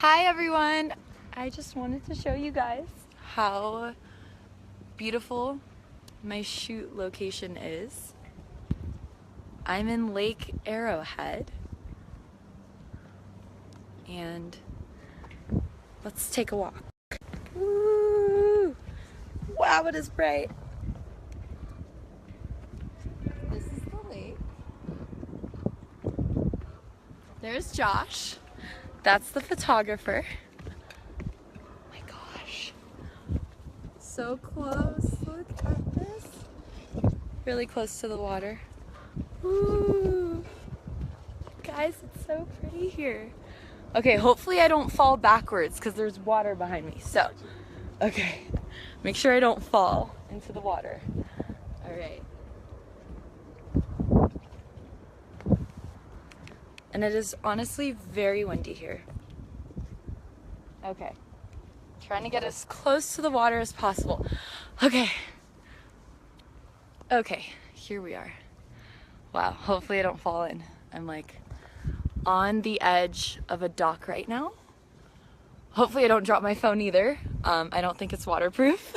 Hi everyone! I just wanted to show you guys how beautiful my shoot location is. I'm in Lake Arrowhead and let's take a walk. Woo! Wow, it is bright. This is the lake. There's Josh. That's the photographer. Oh my gosh. So close. Look at this. Really close to the water. Ooh. Guys, it's so pretty here. Okay, hopefully I don't fall backwards because there's water behind me. So, okay. Make sure I don't fall into the water. All right. And it is honestly very windy here. Okay. Trying to get as close to the water as possible. Okay. Okay, here we are. Wow, hopefully I don't fall in. I'm like on the edge of a dock right now. Hopefully I don't drop my phone either. I don't think it's waterproof.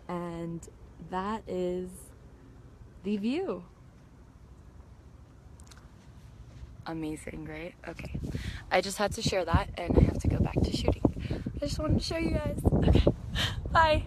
And that is the view. Amazing, right? Okay. I just had to share that and I have to go back to shooting. I just wanted to show you guys. Okay. Bye.